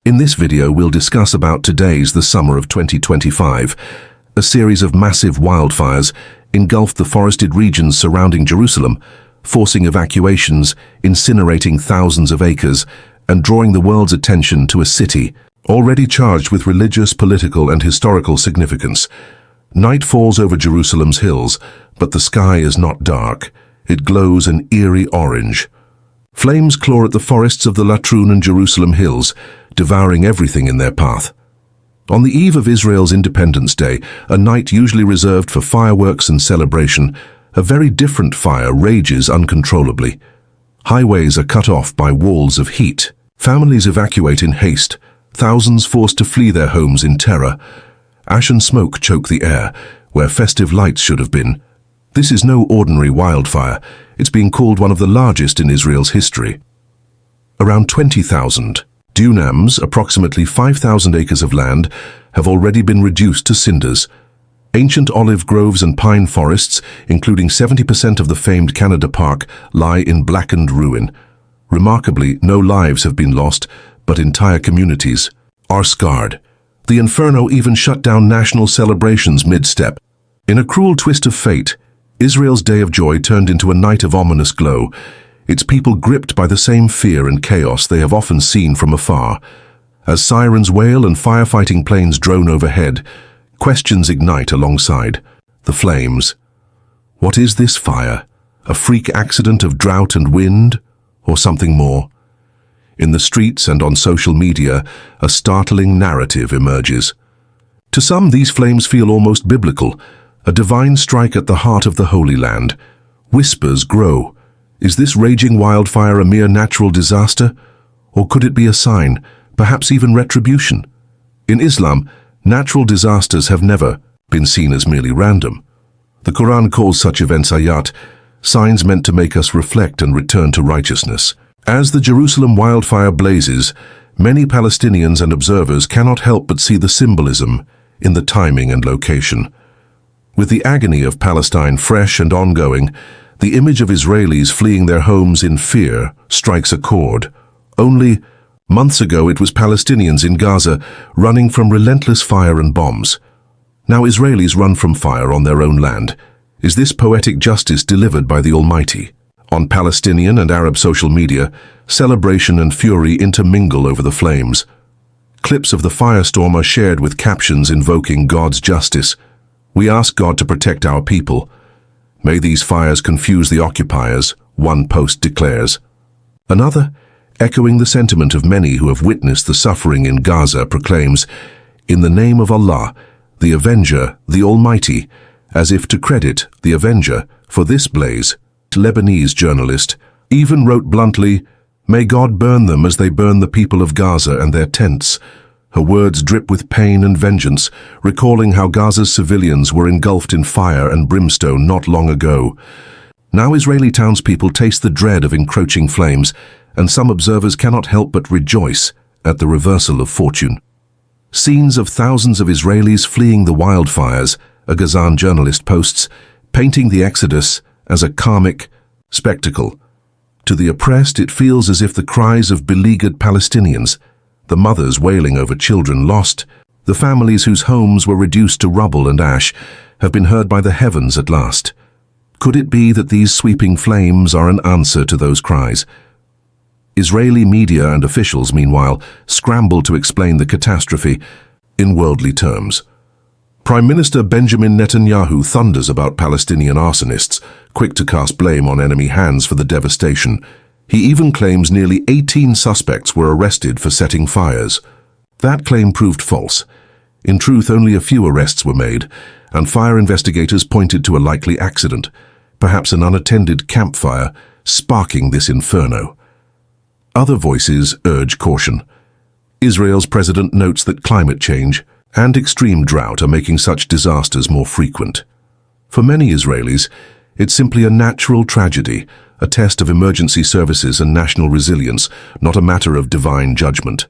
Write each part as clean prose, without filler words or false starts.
In this video, we'll discuss about the summer of 2025. A series of massive wildfires engulfed the forested regions surrounding Jerusalem, forcing evacuations, incinerating thousands of acres, and drawing the world's attention to a city already charged with religious, political, and historical significance. Night falls over Jerusalem's hills, but the sky is not dark. It glows an eerie orange. Flames claw at the forests of the Latrun and Jerusalem hills, devouring everything in their path. On the eve of Israel's Independence Day, a night usually reserved for fireworks and celebration, a very different fire rages uncontrollably. Highways are cut off by walls of heat. Families evacuate in haste, thousands forced to flee their homes in terror. Ash and smoke choke the air, where festive lights should have been. This is no ordinary wildfire. It's being called one of the largest in Israel's history. Around 20,000 dunams, approximately 5,000 acres of land, have already been reduced to cinders. Ancient olive groves and pine forests, including 70% of the famed Canada Park, lie in blackened ruin. Remarkably, no lives have been lost, but entire communities are scarred. The inferno even shut down national celebrations mid-step. In a cruel twist of fate, Israel's day of joy turned into a night of ominous glow, its people gripped by the same fear and chaos they have often seen from afar. As sirens wail and firefighting planes drone overhead, questions ignite alongside the flames. What is this fire? A freak accident of drought and wind, or something more? In the streets and on social media, a startling narrative emerges. To some, these flames feel almost biblical, a divine strike at the heart of the Holy Land. Whispers grow. Is this raging wildfire a mere natural disaster? Or could it be a sign, perhaps even retribution? In Islam, natural disasters have never been seen as merely random. The Quran calls such events ayat, signs meant to make us reflect and return to righteousness. As the Jerusalem wildfire blazes, many Palestinians and observers cannot help but see the symbolism in the timing and location. With the agony of Palestine fresh and ongoing, the image of Israelis fleeing their homes in fear strikes a chord. Only months ago it was Palestinians in Gaza running from relentless fire and bombs. Now Israelis run from fire on their own land. Is this poetic justice delivered by the Almighty? On Palestinian and Arab social media, celebration and fury intermingle over the flames. Clips of the firestorm are shared with captions invoking God's justice. We ask God to protect our people. May these fires confuse the occupiers, one post declares. Another, echoing the sentiment of many who have witnessed the suffering in Gaza, proclaims, "In the name of Allah, the Avenger, the Almighty," as if to credit the Avenger for this blaze. Lebanese journalist even wrote bluntly, "May God burn them as they burn the people of Gaza and their tents." Her words drip with pain and vengeance, recalling how Gaza's civilians were engulfed in fire and brimstone not long ago. Now Israeli townspeople taste the dread of encroaching flames, and some observers cannot help but rejoice at the reversal of fortune. Scenes of thousands of Israelis fleeing the wildfires, a Gazan journalist posts, painting the exodus as a karmic spectacle. To the oppressed, it feels as if the cries of beleaguered Palestinians, the mothers wailing over children lost, the families whose homes were reduced to rubble and ash, have been heard by the heavens at last. Could it be that these sweeping flames are an answer to those cries? Israeli media and officials, meanwhile, scramble to explain the catastrophe in worldly terms. Prime Minister Benjamin Netanyahu thunders about Palestinian arsonists, quick to cast blame on enemy hands for the devastation. He even claims nearly 18 suspects were arrested for setting fires. That claim proved false. In truth, only a few arrests were made, and fire investigators pointed to a likely accident, perhaps an unattended campfire, sparking this inferno. Other voices urge caution. Israel's president notes that climate change and extreme drought are making such disasters more frequent. For many Israelis, it's simply a natural tragedy, a test of emergency services and national resilience, not a matter of divine judgment.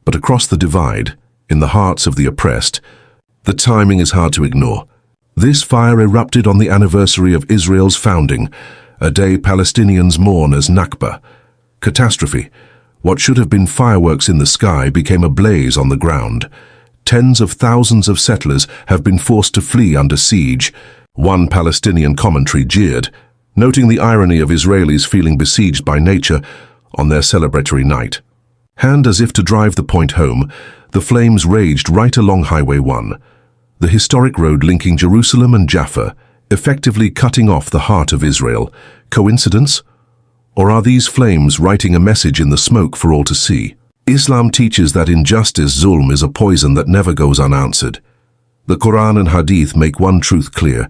But across the divide, in the hearts of the oppressed, the timing is hard to ignore. This fire erupted on the anniversary of Israel's founding, a day Palestinians mourn as Nakba, catastrophe, What should have been fireworks in the sky became a blaze on the ground. Tens of thousands of settlers have been forced to flee under siege. One Palestinian commentary jeered, noting the irony of Israelis feeling besieged by nature on their celebratory night. And as if to drive the point home, the flames raged right along Highway 1, the historic road linking Jerusalem and Jaffa, effectively cutting off the heart of Israel. Coincidence? Or are these flames writing a message in the smoke for all to see? Islam teaches that injustice, zulm, is a poison that never goes unanswered. The Quran and Hadith make one truth clear.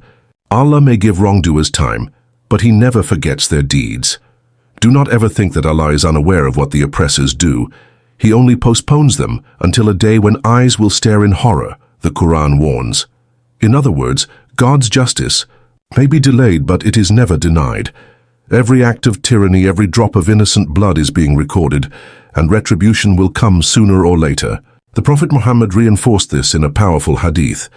Allah may give wrongdoers time, but He never forgets their deeds. Do not ever think that Allah is unaware of what the oppressors do. He only postpones them until a day when eyes will stare in horror, the Quran warns. In other words, God's justice may be delayed, but it is never denied. Every act of tyranny, every drop of innocent blood is being recorded, and retribution will come sooner or later. The Prophet Muhammad reinforced this in a powerful hadith.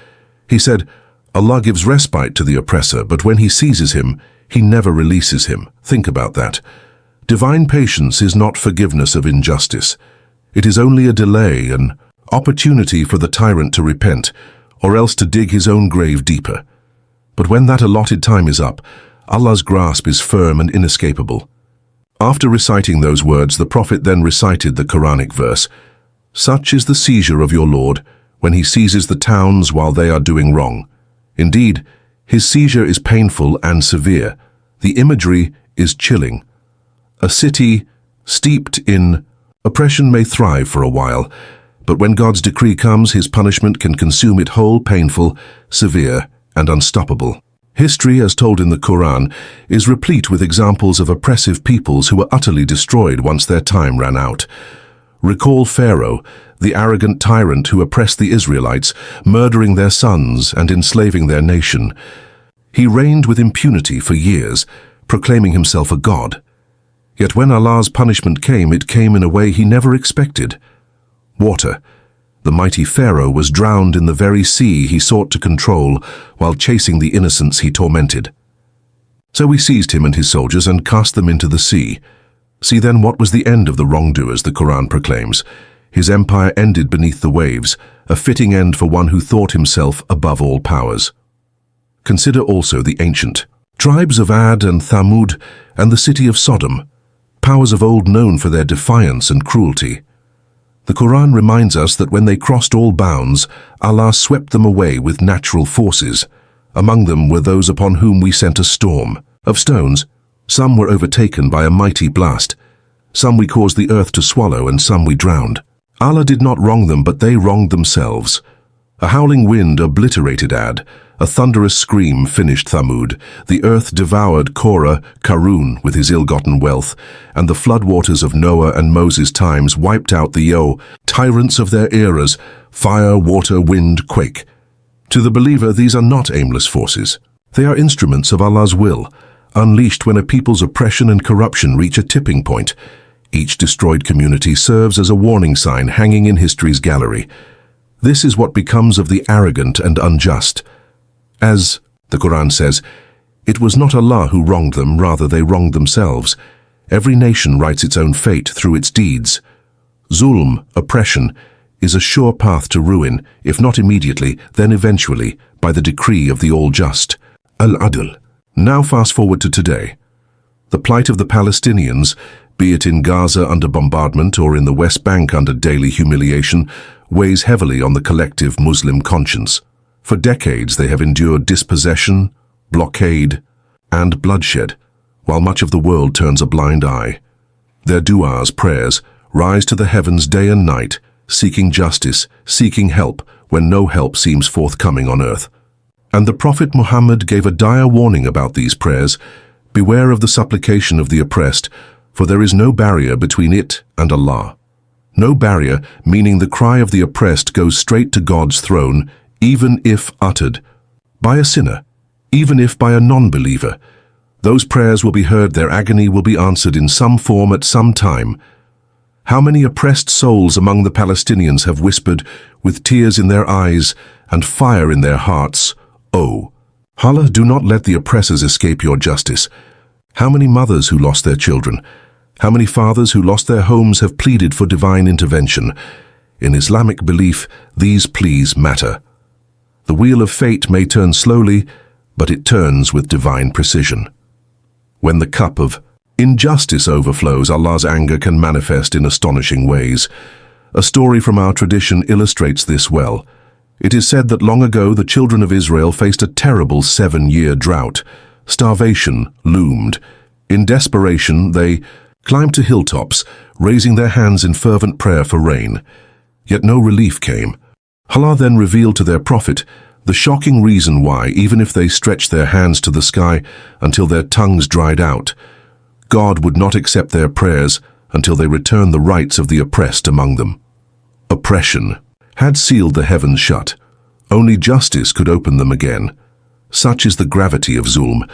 He said, Allah gives respite to the oppressor, but when He seizes him, He never releases him. Think about that. Divine patience is not forgiveness of injustice. It is only a delay, an opportunity for the tyrant to repent, or else to dig his own grave deeper. But when that allotted time is up, Allah's grasp is firm and inescapable. After reciting those words, the Prophet then recited the Qur'anic verse, "Such is the seizure of your Lord, when He seizes the towns while they are doing wrong. Indeed, His seizure is painful and severe. The imagery is chilling. A city steeped in oppression may thrive for a while, but when God's decree comes, His punishment can consume it whole, painful, severe, and unstoppable." History, as told in the Quran, is replete with examples of oppressive peoples who were utterly destroyed once their time ran out. Recall Pharaoh, the arrogant tyrant who oppressed the Israelites, murdering their sons and enslaving their nation. He reigned with impunity for years, proclaiming himself a god. Yet when Allah's punishment came, it came in a way he never expected. Water. The mighty Pharaoh was drowned in the very sea he sought to control while chasing the innocents he tormented. So we seized him and his soldiers and cast them into the sea. See then what was the end of the wrongdoers, the Quran proclaims. His empire ended beneath the waves, a fitting end for one who thought himself above all powers. Consider also the ancient tribes of Ad and Thamud and the city of Sodom, powers of old known for their defiance and cruelty. The Quran reminds us that when they crossed all bounds, Allah swept them away with natural forces. Among them were those upon whom we sent a storm of stones. Some were overtaken by a mighty blast. Some we caused the earth to swallow, and some we drowned. Allah did not wrong them, but they wronged themselves. A howling wind obliterated Ad. A thunderous scream finished Thamud. The earth devoured Korah, Karun with his ill-gotten wealth, and the floodwaters of Noah and Moses' times wiped out the tyrants of their eras, fire, water, wind, quake. To the believer, these are not aimless forces. They are instruments of Allah's will, unleashed when a people's oppression and corruption reach a tipping point. Each destroyed community serves as a warning sign hanging in history's gallery. This is what becomes of the arrogant and unjust. As the Quran says, it was not Allah who wronged them, rather they wronged themselves. Every nation writes its own fate through its deeds. Zulm, oppression, is a sure path to ruin, if not immediately, then eventually, by the decree of the All-Just. Al-Adl. Now fast forward to today. The plight of the Palestinians, be it in Gaza under bombardment or in the West Bank under daily humiliation, weighs heavily on the collective Muslim conscience. For decades they have endured dispossession, blockade, and bloodshed, while much of the world turns a blind eye. Their du'as, prayers, rise to the heavens day and night, seeking justice, seeking help when no help seems forthcoming on earth. And the Prophet Muhammad gave a dire warning about these prayers. Beware of the supplication of the oppressed, for there is no barrier between it and Allah. No barrier, meaning the cry of the oppressed goes straight to God's throne, even if uttered by a sinner, even if by a non-believer. Those prayers will be heard, their agony will be answered in some form at some time. How many oppressed souls among the Palestinians have whispered, with tears in their eyes and fire in their hearts, "Oh, Allah, do not let the oppressors escape your justice." How many mothers who lost their children? How many fathers who lost their homes have pleaded for divine intervention? In Islamic belief, these pleas matter. The wheel of fate may turn slowly, but it turns with divine precision. When the cup of injustice overflows, Allah's anger can manifest in astonishing ways. A story from our tradition illustrates this well. It is said that long ago the children of Israel faced a terrible 7-year drought. Starvation loomed. In desperation, they climbed to hilltops, raising their hands in fervent prayer for rain. Yet no relief came. Allah then revealed to their prophet the shocking reason why, even if they stretched their hands to the sky until their tongues dried out, God would not accept their prayers until they returned the rights of the oppressed among them. Oppression had sealed the heavens shut. Only justice could open them again. Such is the gravity of zulm.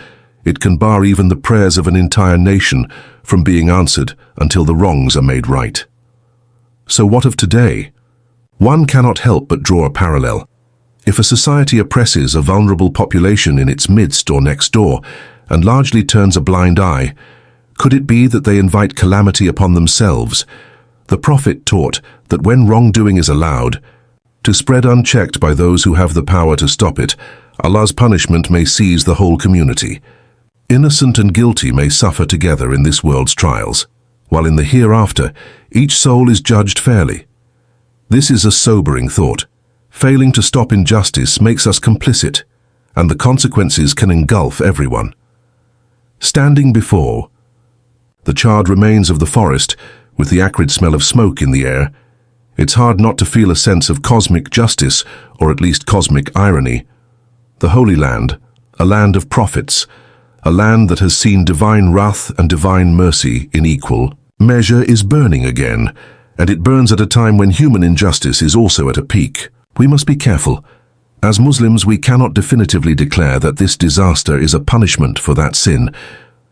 It can bar even the prayers of an entire nation from being answered until the wrongs are made right. So what of today? One cannot help but draw a parallel. If a society oppresses a vulnerable population in its midst or next door and largely turns a blind eye, could it be that they invite calamity upon themselves? The Prophet taught that when wrongdoing is allowed to spread unchecked by those who have the power to stop it, Allah's punishment may seize the whole community. Innocent and guilty may suffer together in this world's trials, while in the hereafter, each soul is judged fairly. This is a sobering thought. Failing to stop injustice makes us complicit, and the consequences can engulf everyone. Standing before the charred remains of the forest, with the acrid smell of smoke in the air, it's hard not to feel a sense of cosmic justice, or at least cosmic irony. The Holy Land, a land of prophets, a land that has seen divine wrath and divine mercy in equal measure, is burning again, and it burns at a time when human injustice is also at a peak. We must be careful. As Muslims, we cannot definitively declare that this disaster is a punishment for that sin.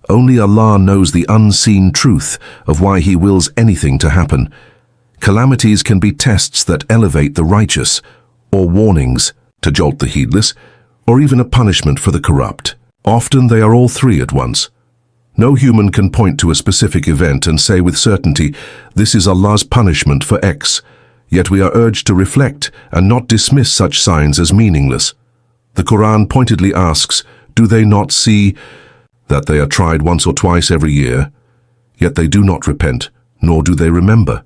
Only Allah knows the unseen truth of why He wills anything to happen. Calamities can be tests that elevate the righteous, or warnings to jolt the heedless, or even a punishment for the corrupt. Often they are all three at once. No human can point to a specific event and say with certainty, this is Allah's punishment for X. Yet we are urged to reflect and not dismiss such signs as meaningless. The Quran pointedly asks, do they not see that they are tried once or twice every year? Yet they do not repent, nor do they remember.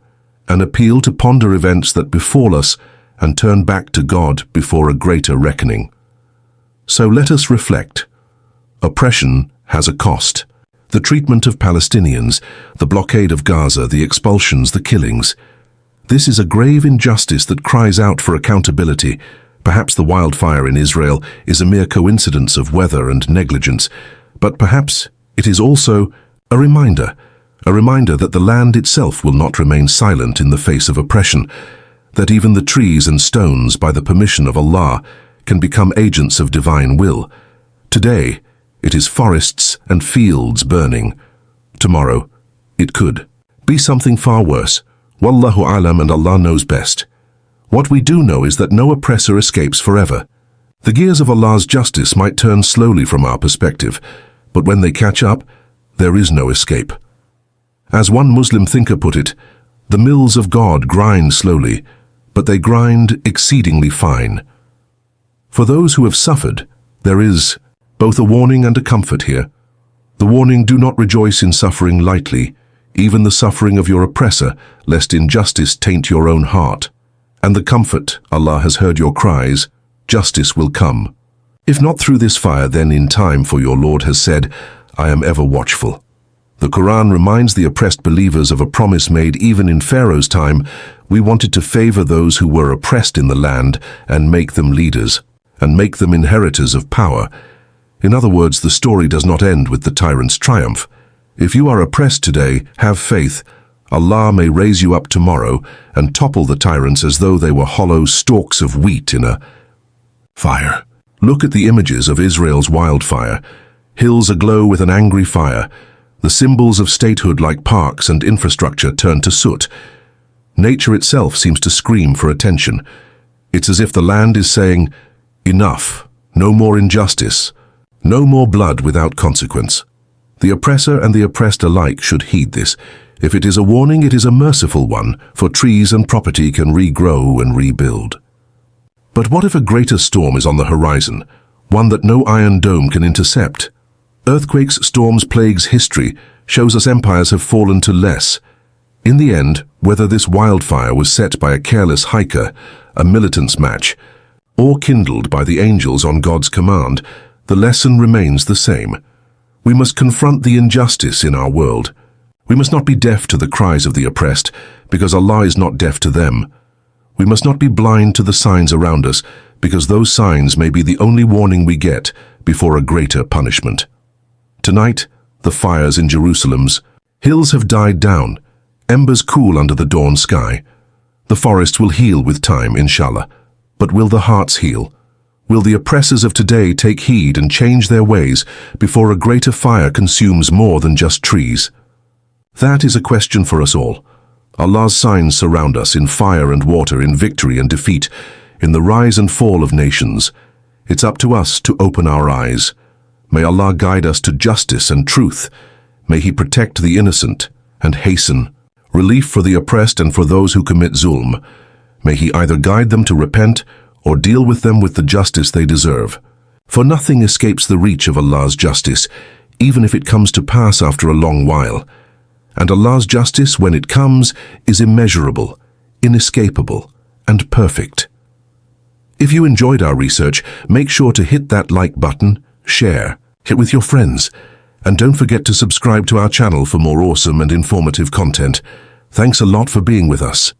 An appeal to ponder events that befall us and turn back to God before a greater reckoning. So let us reflect. Oppression has a cost. The treatment of Palestinians, the blockade of Gaza, the expulsions, the killings. This is a grave injustice that cries out for accountability. Perhaps the wildfire in Israel is a mere coincidence of weather and negligence, but perhaps it is also a reminder that the land itself will not remain silent in the face of oppression, that even the trees and stones, by the permission of Allah, can become agents of divine will. Today, it is forests and fields burning. Tomorrow, it could be something far worse. Wallahu alam, and Allah knows best. What we do know is that no oppressor escapes forever. The gears of Allah's justice might turn slowly from our perspective, but when they catch up, there is no escape. As one Muslim thinker put it, the mills of God grind slowly, but they grind exceedingly fine. For those who have suffered, there is both a warning and a comfort here. The warning, do not rejoice in suffering lightly, even the suffering of your oppressor, lest injustice taint your own heart. And the comfort, Allah has heard your cries, justice will come. If not through this fire, then in time, for your Lord has said, I am ever watchful. The Quran reminds the oppressed believers of a promise made even in Pharaoh's time. We wanted to favor those who were oppressed in the land and make them leaders, and make them inheritors of power. In other words, the story does not end with the tyrant's triumph. If you are oppressed today, have faith. Allah may raise you up tomorrow and topple the tyrants as though they were hollow stalks of wheat in a fire. Look at the images of Israel's wildfire. Hills aglow with an angry fire. The symbols of statehood like parks and infrastructure turn to soot. Nature itself seems to scream for attention. It's as if the land is saying, enough, no more injustice, no more blood without consequence. The oppressor and the oppressed alike should heed this. If it is a warning, it is a merciful one, for trees and property can regrow and rebuild. But what if a greater storm is on the horizon, one that no iron dome can intercept? Earthquakes, storms, plagues, history shows us empires have fallen to less. In the end, whether this wildfire was set by a careless hiker, a militant's match, or kindled by the angels on God's command, the lesson remains the same. We must confront the injustice in our world. We must not be deaf to the cries of the oppressed, because Allah is not deaf to them. We must not be blind to the signs around us, because those signs may be the only warning we get before a greater punishment. Tonight, the fires in Jerusalem's hills have died down, embers cool under the dawn sky. The forests will heal with time, inshallah. But will the hearts heal? Will the oppressors of today take heed and change their ways before a greater fire consumes more than just trees? That is a question for us all. Allah's signs surround us in fire and water, in victory and defeat, in the rise and fall of nations. It's up to us to open our eyes. May Allah guide us to justice and truth. May He protect the innocent and hasten relief for the oppressed and for those who commit zulm. May He either guide them to repent or deal with them with the justice they deserve. For nothing escapes the reach of Allah's justice, even if it comes to pass after a long while. And Allah's justice, when it comes, is immeasurable, inescapable, and perfect. If you enjoyed our research, make sure to hit that like button, share, hit with your friends, and don't forget to subscribe to our channel for more awesome and informative content. Thanks a lot for being with us.